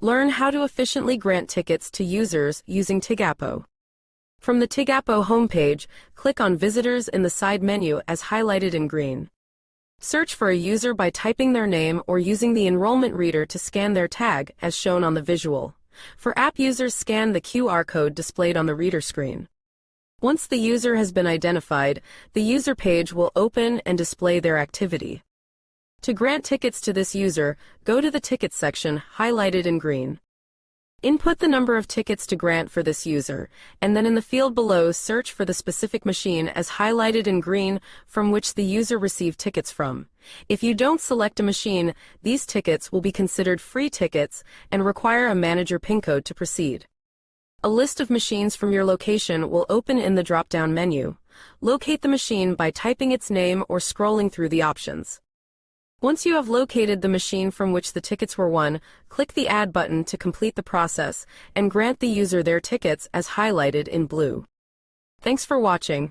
Learn how to efficiently grant tickets to users using Tigapo. From the Tigapo homepage, click on Visitors in the side menu as highlighted in green. Search for a user by typing their name or using the enrollment reader to scan their tag, as shown on the visual. For app users, scan the QR code displayed on the reader screen. Once the user has been identified, the user page will open and display their activity. To grant tickets to this user, go to the Tickets section, highlighted in green. Input the number of tickets to grant for this user, and then in the field below search for the specific machine as highlighted in green from which the user received tickets from. If you don't select a machine, these tickets will be considered free tickets and require a manager PIN code to proceed. A list of machines from your location will open in the drop-down menu. Locate the machine by typing its name or scrolling through the options. Once you have located the machine from which the tickets were won, click the Add button to complete the process and grant the user their tickets as highlighted in blue. Thanks for watching.